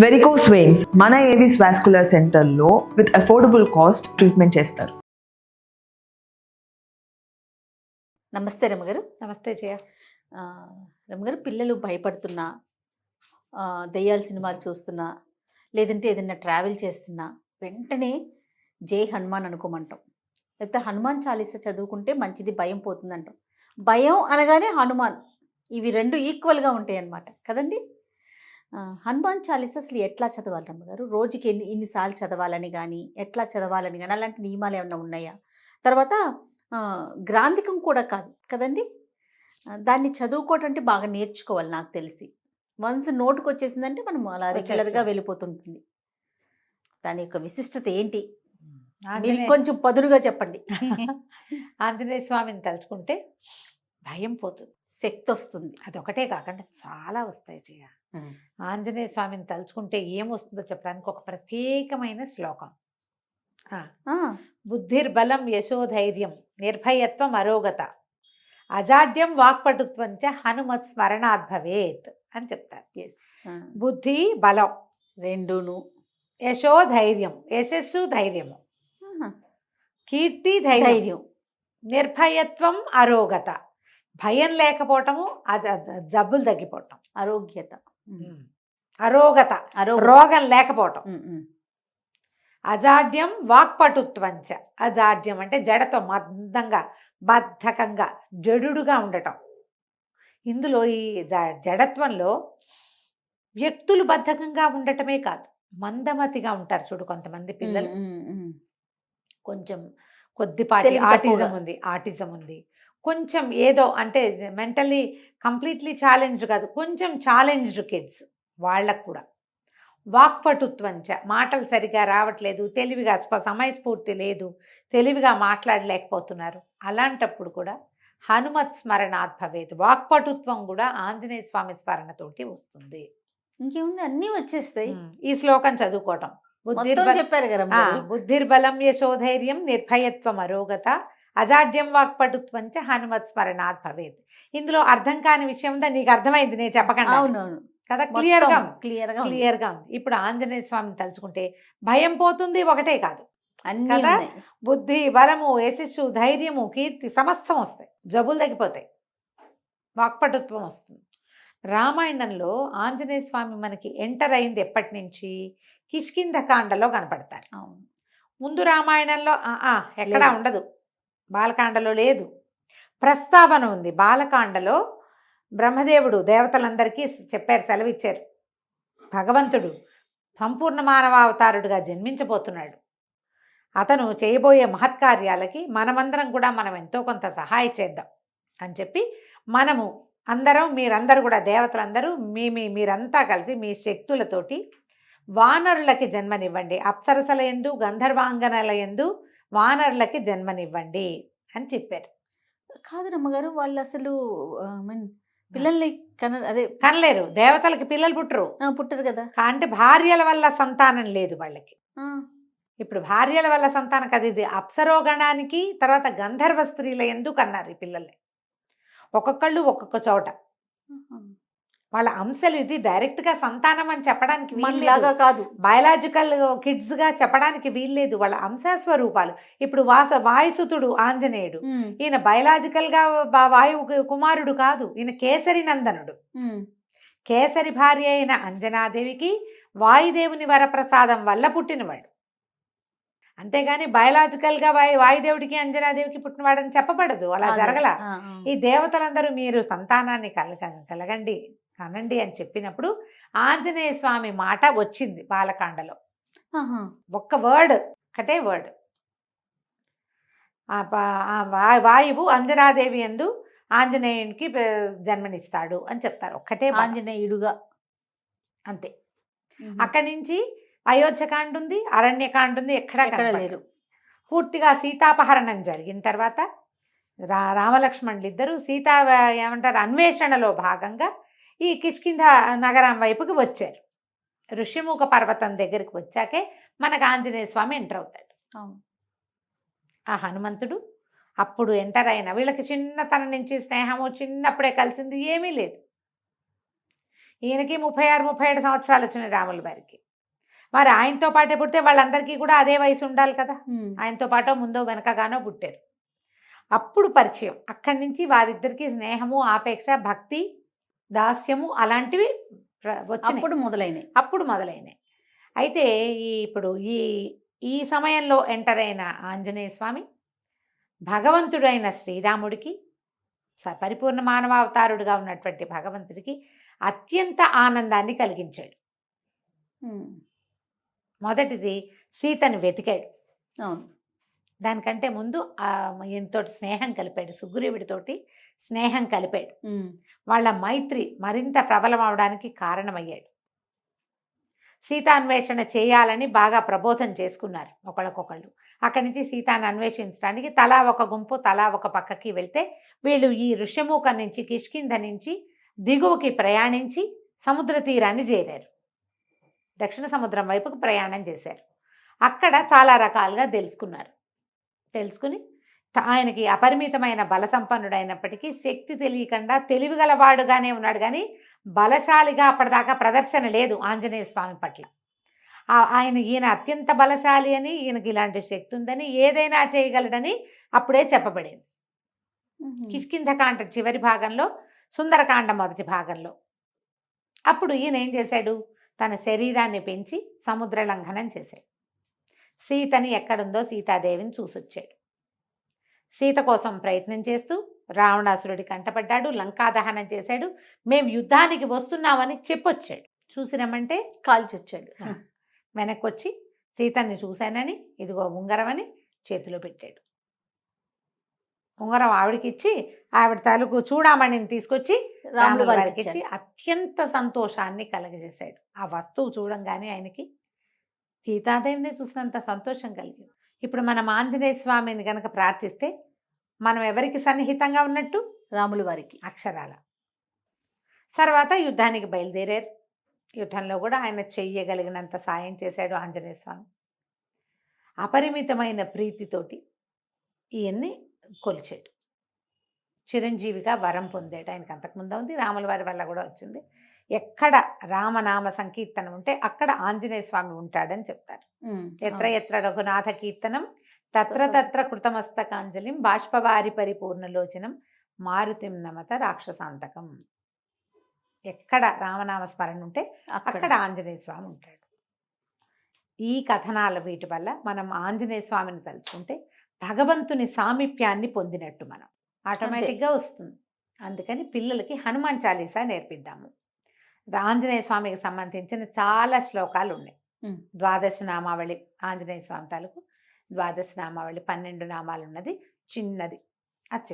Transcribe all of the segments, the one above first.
Varicose veins మన Avis vascular సెంటర్లో with affordable cost treatment చేస్తారు. నమస్తే రమగారు. నమస్తే జయ. రమగారు, పిల్లలు భయపడుతున్నా, దెయ్యాల సినిమాలు చూస్తున్నా, లేదంటే ఏదైనా ట్రావెల్ చేస్తున్నా వెంటనే జై హనుమాన్ అనుకోమంటాం, లేకపోతే హనుమాన్ చాలీసా చదువుకుంటే మంచిది, భయం పోతుందంటాం. భయం అనగానే హనుమాన్, ఇవి రెండు ఈక్వల్గా ఉంటాయి అన్నమాట కదండి. హనుమాన్ చాలీసా అసలు ఎట్లా చదవాలి రమ్మగారు? రోజుకి ఇన్నిసార్లు చదవాలని కానీ, ఎట్లా చదవాలని కానీ అలాంటి నియమాలు ఏమైనా ఉన్నాయా? తర్వాత గ్రాంధికం కూడా కాదు కదండి, దాన్ని చదువుకోవటం అంటే బాగా నేర్చుకోవాలి. నాకు తెలిసి వన్స్ నోటుకు వచ్చేసిందంటే మనం అలా రెగ్యులర్గా వెళ్ళిపోతుంటుంది. దాని యొక్క విశిష్టత ఏంటి? మీరు కొంచెం పదునుగా చెప్పండి. ఆంజనేయ స్వామిని తలుచుకుంటే భయం పోతుంది, శక్తి వస్తుంది. అదొకటే కాకుండా చాలా వస్తాయి జయ. ఆంజనేయ స్వామిని తలుచుకుంటే ఏమొస్తుందో చెప్పడానికి ఒక ప్రత్యేకమైన శ్లోకం. బుద్ధిర్బలం యశోధైర్యం నిర్భయత్వం అరోగత అజాడ్యం వాక్పటుత్వం చ హనుమత్ స్మరణాత్ భవేత్ అని చెప్తారు. ఎస్, బుద్ధి బలం రెండును, యశోధైర్యం యశస్సు ధైర్యము, కీర్తి ధైర్యం, నిర్భయత్వం అరోగత భయం లేకపోవటము, జబ్బులు తగ్గిపోవటం, ఆరోగ్యత, అరోగత రోగం లేకపోవటం, అజాడ్యం వాక్పటుత్వంచ, అజాడ్యం అంటే జడతో మందంగా బద్ధకంగా జడుగా ఉండటం. ఇందులో ఈ జడత్వంలో వ్యక్తులు బద్ధకంగా ఉండటమే కాదు, మందమతిగా ఉంటారు చూడు కొంతమంది పిల్లలు. కొంచెం కొద్దిపాటి ఆటిజం ఉంది, కొంచెం ఏదో అంటే మెంటల్లీ కంప్లీట్లీ ఛాలెంజ్డ్ కాదు, కొంచెం ఛాలెంజ్డ్ కిడ్స్, వాళ్ళకు కూడా వాక్పటుత్వంచ, మాటలు సరిగా రావట్లేదు, తెలివిగా సమయస్ఫూర్తి లేదు, తెలివిగా మాట్లాడలేకపోతున్నారు. అలాంటప్పుడు కూడా హనుమత్ స్మరణాత్ భవేత్, వాక్పటుత్వం కూడా ఆంజనేయ స్వామి స్మరణతోటి వస్తుంది. ఇంకేముంది, అన్నీ వచ్చేస్తాయి. ఈ శ్లోకం చదువుకోవటం. చెప్పారు కదా, బుద్ధిర్బలం యశోధైర్యం నిర్భయత్వం అరోగత అజాడ్యం వాక్పటుత్వం చ హనుమత్ స్మరణాత్ భవేత్. ఇందులో అర్థం కాని విషయం ఉందా? నీకు అర్థమైంది నేను చెప్పకుండా. అవునవును కదా, క్లియర్గా ఉంది. ఇప్పుడు ఆంజనేయ స్వామిని తలుచుకుంటే భయం పోతుంది, ఒకటే కాదు కదా, బుద్ధి బలము యశస్సు ధైర్యము కీర్తి సమస్తం వస్తాయి, జబ్బులు తగ్గిపోతాయి, వాక్పటుత్వం వస్తుంది. రామాయణంలో ఆంజనేయ స్వామి మనకి ఎంటర్ అయింది ఎప్పటి నుంచి? కిష్కింధకాండలో కనపడతారు. ముందు రామాయణంలో ఎక్కడా ఉండదు, బాలకాండలో లేదు, ప్రస్తావన ఉంది. బాలకాండలో బ్రహ్మదేవుడు దేవతలందరికీ చెప్పారు, సెలవిచ్చారు, భగవంతుడు సంపూర్ణ మానవావతారుడుగా జన్మించబోతున్నాడు, అతను చేయబోయే మహత్కార్యాలకి మనమందరం కూడా మనం ఎంతో కొంత సహాయం చేద్దాం అని చెప్పి, మనము అందరం మీరందరూ కూడా దేవతలందరూ మీరంతా కలిసి మీ శక్తులతోటి వానరులకి జన్మనివ్వండి, అప్సరసల యందు గంధర్వాంగనల యందు వానరులకి జన్మనివ్వండి అని చెప్పారు. కాదు రమ్మగారు, వాళ్ళు అసలు పిల్లల్ని కనలేరు, దేవతలకి పిల్లలు పుట్టరు కదా. అంటే భార్యల వల్ల సంతానం లేదు వాళ్ళకి. ఇప్పుడు భార్యల వల్ల సంతానం కదా, ఇది అప్సరోగణానికి తర్వాత గంధర్వ స్త్రీల ఎందుకు అన్నారు ఈ పిల్లల్ని. ఒక్కొక్కళ్ళు ఒక్కొక్క చోట వాళ్ళ అంశాలు, ఇది డైరెక్ట్ గా సంతానం అని చెప్పడానికి వీల్లాగా కాదు, బయలాజికల్ కిడ్స్ గా చెప్పడానికి వీల్లేదు, వాళ్ళ అంశస్వరూపాలు. ఇప్పుడు వాయుసుతుడు ఆంజనేయుడు, ఈయన బయలాజికల్ గా వాయువు కుమారుడు కాదు, ఈయన కేసరి నందనుడు. కేసరి భార్య అయిన అంజనాదేవికి వాయుదేవుని వరప్రసాదం వల్ల పుట్టినవాడు, అంతేగాని బయలాజికల్ గా వాయుదేవుడికి అంజనాదేవికి పుట్టినవాడని చెప్పబడదు, అలా జరగల. ఈ దేవతలందరూ మీరు సంతానాన్ని కలగండి కనండి అని చెప్పినప్పుడు ఆంజనేయ స్వామి మాట వచ్చింది బాలకాండలో. ఒక్క వర్డ్, ఒకటే వర్డ్, వాయువు అంజనాదేవి యందు ఆంజనేయునికి జన్మనిస్తాడు అని చెప్తారు, ఒక్కటే ఆంజనేయుడుగా, అంతే. అక్కడి నుంచి అయోధ్యకాండ ఉంది, అరణ్యకాండ ఉంది, ఎక్కడా లేరు. పూర్తిగా సీతాపహరణం జరిగిన తర్వాత రామలక్ష్మణులు ఇద్దరు సీతా ఏమంటారు అన్వేషణలో భాగంగా ఈ కిష్కింధ నగరం వైపుకి వచ్చారు. ఋషిముఖ పర్వతం దగ్గరికి వచ్చాకే మనకు ఆంజనేయ స్వామి ఎంటర్ అవుతాడు. ఆ హనుమంతుడు అప్పుడు ఎంటర్ అయిన వీళ్ళకి చిన్నతనం నుంచి స్నేహము, చిన్నప్పుడే కలిసింది ఏమీ లేదు. ఈయనకి 36-37 సంవత్సరాలు వచ్చినాయి రాముల వారికి. మరి ఆయనతో పాటే పుడితే వాళ్ళందరికీ కూడా అదే వయసు ఉండాలి కదా. ఆయనతో పాటు ముందో వెనకగానో పుట్టారు. అప్పుడు పరిచయం, అక్కడి నుంచి వారిద్దరికి స్నేహము, ఆపేక్ష, భక్తి, దాస్యము అలాంటివి వచ్చినాయి. అప్పుడు మొదలైనాయి. అయితే ఇప్పుడు ఈ సమయంలో ఎంటర్ అయిన ఆంజనేయ స్వామి భగవంతుడైన శ్రీరాముడికి, పరిపూర్ణ మానవావతారుడుగా ఉన్నటువంటి భగవంతుడికి అత్యంత ఆనందాన్ని కలిగించాడు. మొదటిది సీతను వెతికాడు. దానికంటే ముందు ఈయనతోటి స్నేహం కలిపాడు, సుగ్రీవుడితోటి స్నేహం కలిపాడు. వాళ్ళ మైత్రి మరింత ప్రబలం అవడానికి కారణమయ్యాడు. సీతాన్వేషణ చేయాలని బాగా ప్రబోధం చేసుకున్నారు ఒకళ్ళకొకళ్ళు. అక్కడి నుంచి సీతాన్ని అన్వేషించడానికి తలా ఒక గుంపు, తలా ఒక పక్కకి వెళ్తే వీళ్ళు ఈ ఋష్యమూక నుంచి, కిష్కింధ నుంచి దిగువకి ప్రయాణించి సముద్ర తీరాన్ని చేరారు. దక్షిణ సముద్రం వైపుకు ప్రయాణం చేశారు. అక్కడ చాలా రకాలుగా తెలుసుకుని ఆయనకి అపరిమితమైన బల సంపన్నుడైనప్పటికీ శక్తి తెలియకుండా తెలివిగలవాడుగానే ఉన్నాడు, కానీ బలశాలిగా అప్పటిదాకా ప్రదర్శన లేదు ఆంజనేయ స్వామి పట్ల. ఈయన అత్యంత బలశాలి అని, ఈయనకి ఇలాంటి శక్తి ఉందని, ఏదైనా చేయగలడని అప్పుడే చెప్పబడింది. కిష్కింధకాండ చివరి భాగంలో, సుందరకాండ మొదటి భాగంలో. అప్పుడు ఈయన ఏం చేశాడు, తన శరీరాన్ని పెంచి సముద్ర లంఘనం చేశాడు. సీతని ఎక్కడుందో సీతాదేవిని చూసొచ్చాడు. సీత కోసం ప్రయత్నం చేస్తూ రావణాసురుడి కంటపడ్డాడు, లంకా దహనం చేశాడు. మేము యుద్ధానికి వస్తున్నామని చెప్పొచ్చాడు. చూసి రమ్మంటే కాల్చొచ్చాడు. వెనక్కి వచ్చి సీతని చూశానని, ఇదిగో ఉంగరం అని చేతిలో పెట్టాడు. ఉంగరం ఆవిడకి ఇచ్చి, ఆవిడ తాలూకు చూడామణిని తీసుకొచ్చి రాముల వారికి ఇచ్చి అత్యంత సంతోషాన్ని కలగజేశాడు. ఆ వస్తువు చూడంగానే ఆయనకి సీతాదేవిని చూసినంత సంతోషం కలిగింది. ఇప్పుడు మనం ఆంజనేయ స్వామిని కనుక ప్రార్థిస్తే మనం ఎవరికి సన్నిహితంగా ఉన్నట్టు, రాముల వారికి అక్షరాల. తర్వాత యుద్ధానికి బయలుదేరారు. యుద్ధంలో కూడా ఆయన చెయ్యగలిగినంత సాయం చేశాడు ఆంజనేయ స్వామి. అపరిమితమైన ప్రీతితోటి ఈయన్ని కొలిచాడు. చిరంజీవిగా వరం పొందాడు. ఆయనకు అంతకుముందు ఉంది, రాముల వారి వల్ల కూడా వచ్చింది. ఎక్కడ రామనామ సంకీర్తనం ఉంటే అక్కడ ఆంజనేయ స్వామి ఉంటాడని చెప్తారు. ఎత్ర ఎత్ర రఘునాథ కీర్తనం తత్ర తత్ర కృతమస్తకాంజలిం బాష్పవారి పరిపూర్ణలోచనం మారుతిం నమత రాక్షసాంతకం. ఎక్కడ రామనామ స్మరణ ఉంటే అక్కడ ఆంజనేయ స్వామి ఉంటాడు. ఈ కథనాల వీటి వల్ల మనం ఆంజనేయ స్వామిని తలుచుకుంటే భగవంతుని సామీప్యాన్ని పొందినట్టు మనం ఆటోమేటిక్గా వస్తుంది. అందుకని పిల్లలకి హనుమాన్ చాలీసా నేర్పిద్దాము. ఆంజనేయ స్వామికి సంబంధించిన చాలా శ్లోకాలు ఉన్నాయి. ద్వాదశ నామావళి, ఆంజనేయ స్వామి తాలూకు ద్వాదశ నామావళి 12 నామాలు ఉన్నది, చిన్నది, అది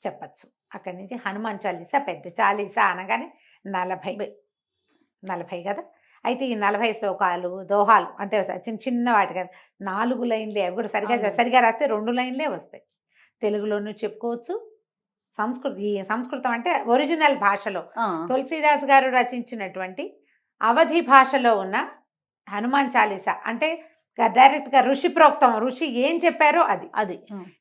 చెప్పచ్చు. అక్కడి నుంచి హనుమాన్ చాలీసా పెద్ద చాలీసా అనగానే 40 కదా. అయితే ఈ 40 శ్లోకాలు దోహాలు అంటే చిన్న వాటి కదా, 4 లైన్లే. అవి కూడా సరిగా రాస్తే 2 లైన్లే వస్తాయి. తెలుగులోనూ చెప్పుకోవచ్చు. సంస్కృతం అంటే ఒరిజినల్ భాషలో తులసీదాస్ గారు రచించినటువంటి అవధి భాషలో ఉన్న హనుమాన్ చాలీసా అంటే డైరెక్ట్గా ఋషి ప్రోక్తం, ఋషి ఏం చెప్పారో అది.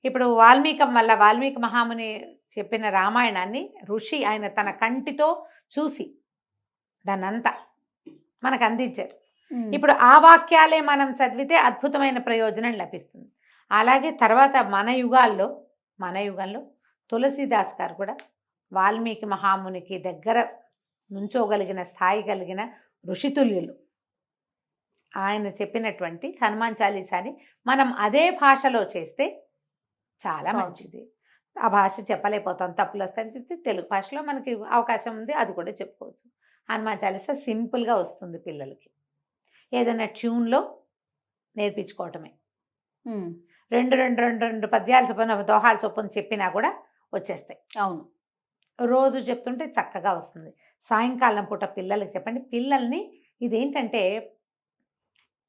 ఇప్పుడు వాల్మీకి మహాముని చెప్పిన రామాయణాన్ని ఋషి ఆయన తన కంటితో చూసి దాన్నంతా మనకు అందించారు. ఇప్పుడు ఆ వాక్యాలే మనం చదివితే అద్భుతమైన ప్రయోజనం లభిస్తుంది. అలాగే తర్వాత మన యుగంలో తులసీదాస్ గారు కూడా వాల్మీకి మహామునికి దగ్గర నుంచోగలిగిన స్థాయి కలిగిన ఋషితుల్యులు. ఆయన చెప్పినటువంటి హనుమాన్ చాలీసాని మనం అదే భాషలో చేస్తే చాలా మంచిది. ఆ భాష చెప్పలేకపోతాం, తప్పులు వస్తాయని చెప్తే తెలుగు భాషలో మనకి అవకాశం ఉంది, అది కూడా చెప్పుకోవచ్చు. హనుమాన్ చాలీసా సింపుల్గా వస్తుంది పిల్లలకి. ఏదైనా ట్యూన్లో నేర్పించుకోవటమే. 2 పద్యాలు చొప్పున దోహాల చొప్పున చెప్పినా కూడా వచ్చేస్తాయి. అవును, రోజు చెప్తుంటే చక్కగా వస్తుంది. సాయంకాలం పూట పిల్లలకి చెప్పండి. పిల్లల్ని ఇదేంటంటే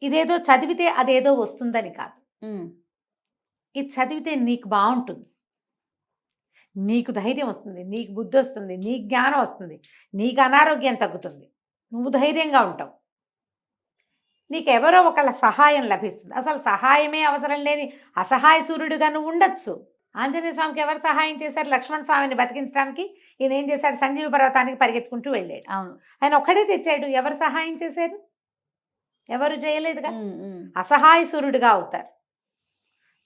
ఇదేదో చదివితే అదేదో వస్తుందని కాదు. ఇది చదివితే నీకు బాగుంటుంది, నీకు ధైర్యం వస్తుంది, నీకు బుద్ధి వస్తుంది, నీకు జ్ఞానం వస్తుంది, నీకు అనారోగ్యం తగ్గుతుంది, నువ్వు ధైర్యంగా ఉంటావు, నీకు ఎవరో ఒకళ్ళ సహాయం లభిస్తుంది. అసలు సహాయమే అవసరం లేని అసహాయ సూర్యుడిగా నువ్వు ఉండొచ్చు. ఆంజనేయ స్వామికి ఎవరు సహాయం చేశారు? లక్ష్మణ స్వామిని బతికించడానికి ఈయన ఏం చేశాడు? సంజీవ పర్వతానికి పరిగెత్తుకుంటూ వెళ్ళాడు. అవును. ఆయన ఒక్కడే తెచ్చాడు. ఎవరు సహాయం చేశారు? ఎవరు చేయలేదుగా. ఉమ్, ఉమ్. అసహాయ సూర్యుడిగా అవుతారు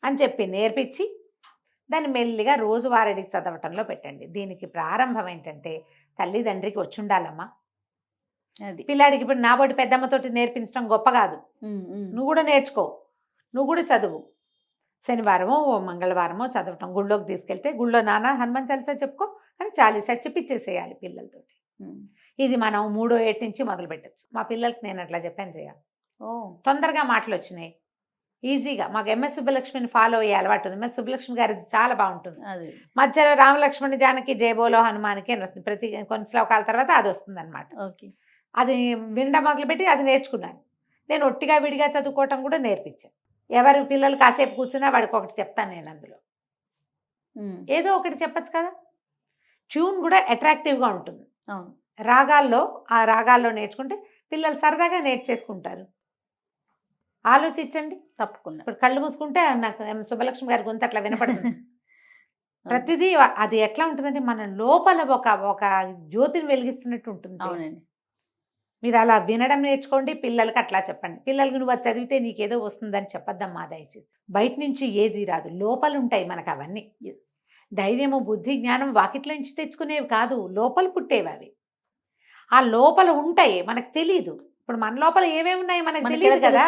అని చెప్పి నేర్పించి దాన్ని మెల్లిగా రోజువారీకి చదవటంలో పెట్టండి. దీనికి ప్రారంభం ఏంటంటే తల్లిదండ్రికి వచ్చి ఉండాలమ్మా. అది పిల్లాడికి ఇప్పుడు నాబోటి పెద్దమ్మతోటి నేర్పించడం గొప్ప కాదు. ఉమ్, ఉమ్. నువ్వు కూడా నేర్చుకో, నువ్వు కూడా చదువు. శనివారమో మంగళవారమో చదవటం, గుళ్ళోకి తీసుకెళ్తే గుళ్ళో నాన్న హనుమాన్ చాలీసా చెప్పుకో అని చాలీసా చెప్పిచ్చేసేయాలి పిల్లలతోటి. ఉమ్. ఇది మనం 3వ ఏటి నుంచి మొదలు పెట్టచ్చు. మా పిల్లలకి నేను అట్లా చెప్పాను చేయాలి. ఓ తొందరగా మాటలు వచ్చినాయి, ఈజీగా. మాకు ఎంఎస్ సుబ్బలక్ష్మిని ఫాలో అయ్యే అలవాటు ఉంది. ఎంఎస్ సుబ్బలక్ష్మి గారి చాలా బాగుంటుంది. అది మధ్యలో రామలక్ష్మణి జానకి జయబోలో హనుమానికి అని వస్తుంది. ప్రతి కొన్ని శ్లోకాల తర్వాత అది వస్తుంది అనమాట. ఓకే. అది వినడం మొదలుపెట్టి అది నేర్చుకున్నాను. నేను ఒట్టిగా విడిగా చదువుకోవటం కూడా నేర్పించాను. ఎవరు పిల్లలు కాసేపు కూర్చున్నా వాడికి ఒకటి చెప్తాను నేను అందులో. ఉమ్. ఏదో ఒకటి చెప్పచ్చు కదా. ట్యూన్ కూడా అట్రాక్టివ్గా ఉంటుంది. అవును. ఆ రాగాల్లో నేర్చుకుంటే పిల్లలు సరదాగా నేర్చేసుకుంటారు. ఆలోచించండి. తప్పకుండా. ఇప్పుడు కళ్ళు మూసుకుంటే నాకు సుబ్బలక్ష్మి గారి గొంతు అట్లా వినపడుతుంది. ప్రతిదీ అది ఎట్లా ఉంటుందంటే మన లోపల ఒక జ్యోతిని వెలిగిస్తున్నట్టు ఉంటుంది. అవునండి. మీరు అలా వినడం నేర్చుకోండి. పిల్లలకి అట్లా చెప్పండి. పిల్లలకి నువ్వు అది చదివితే నీకేదో వస్తుందని చెప్పొద్దమ్మా దయచేసి. బయట నుంచి ఏది రాదు, లోపల ఉంటాయి మనకు అవన్నీ. ధైర్యము, బుద్ధి, జ్ఞానం వాకిట్ల నుంచి తెచ్చుకునేవి కాదు, లోపల పుట్టేవి అవి. ఆ లోపల ఉంటాయి, మనకు తెలీదు. ఇప్పుడు మన లోపల ఏమేమి ఉన్నాయో మనకు తెలియదు కదా.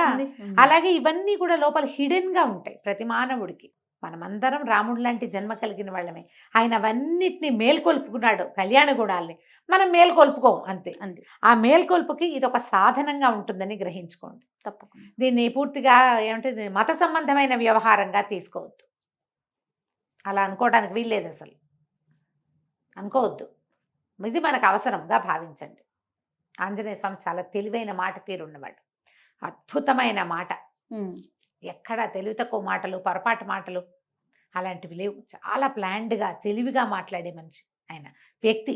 అలాగే ఇవన్నీ కూడా లోపల హిడెన్గా ఉంటాయి ప్రతి మానవుడికి. మనమందరం రాముడు లాంటి జన్మ కలిగిన వాళ్ళమే. ఆయన అవన్నిటిని మేల్కొల్పుకున్నాడు, కళ్యాణ గుణాలని. మనం మేల్కొల్పుకోం అంతే. అంతే. ఆ మేల్కొల్పుకి ఇది ఒక సాధనంగా ఉంటుందని గ్రహించుకోండి. తప్పకుండా. దీన్ని పూర్తిగా ఏమంటే మత సంబంధమైన వ్యవహారంగా తీసుకోవద్దు. అలా అనుకోవడానికి వీల్లేదు, అసలు అనుకోవద్దు. ఇది మనకు అవసరంగా భావించండి. ఆంజనేయ స్వామి చాలా తెలివైన మాట తీరున్నవాడు, అద్భుతమైన మాట. ఎక్కడ తెలివి తక్కువ మాటలు, పొరపాటు మాటలు అలాంటివి లేవు. చాలా ప్లాన్డ్గా తెలివిగా మాట్లాడే మనిషి ఆయన, వ్యక్తి.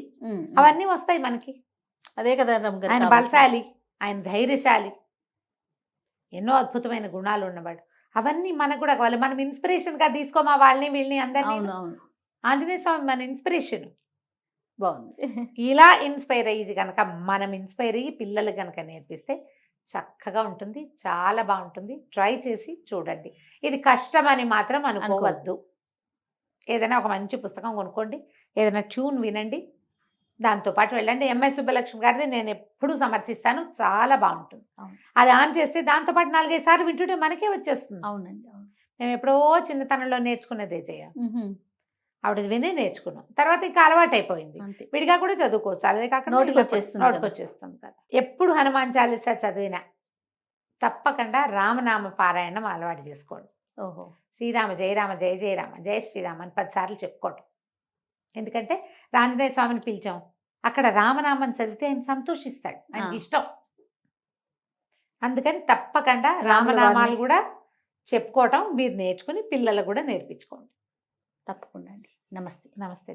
అవన్నీ వస్తాయి మనకి. అదే కదా రమ్గారు. ఆయన బలశాలి, ఆయన ధైర్యశాలి, ఎన్నో అద్భుతమైన గుణాలు ఉన్నవాడు. అవన్నీ మనకు కూడా కావాలి. మనం ఇన్స్పిరేషన్గా తీసుకోమా వాళ్ళని వీళ్ళని అందరినీ. అవును, అవును. ఆంజనేయ స్వామి మన ఇన్స్పిరేషన్. బాగుంది. ఇలా ఇన్స్పైర్ అయ్యి కనుక మనం ఇన్స్పైర్ అయ్యి పిల్లలు కనుక నేర్పిస్తే చక్కగా ఉంటుంది, చాలా బాగుంటుంది. ట్రై చేసి చూడండి. ఇది కష్టమని మాత్రం అనుకోవద్దు. ఏదైనా ఒక మంచి పుస్తకం కొనుక్కోండి, ఏదైనా ట్యూన్ వినండి, దాంతోపాటు వెళ్ళండి. ఎంఎస్ సుబ్బలక్ష్మి గారిది నేను ఎప్పుడూ సమర్థిస్తాను, చాలా బాగుంటుంది. అది ఆన్ చేస్తే దాంతోపాటు 4-5 సార్లు వింటుంటే మనకే వచ్చేస్తుంది. అవునండి, అవును. మేము ఎప్పుడో చిన్నతనంలో నేర్చుకున్నదే చేయాలి. ఆవిడ వినే నేర్చుకున్నాం. తర్వాత ఇంకా అలవాటు అయిపోయింది. విడిగా కూడా చదువుకోవచ్చు. అదే కాకుండా నోటికి వచ్చేస్తుంది కదా. ఎప్పుడు హనుమాన్ చాలీసా చదివినా తప్పకుండా రామనామ పారాయణం అలవాటు చేసుకోండి. ఓహో. శ్రీరామ జయ రామ జయ జయ రామ జయ శ్రీరామ అని 10 సార్లు చెప్పుకోవటం. ఎందుకంటే ఆంజనేయ స్వామిని పిలిచాం, అక్కడ రామనామం చదివితే ఆయన సంతోషిస్తాడు, ఆయనకి ఇష్టం. అందుకని తప్పకుండా రామనామాలు కూడా చెప్పుకోవటం మీరు నేర్చుకుని పిల్లలు కూడా నేర్పించుకోండి. తప్పకుండా అండి. నమస్తే. నమస్తే.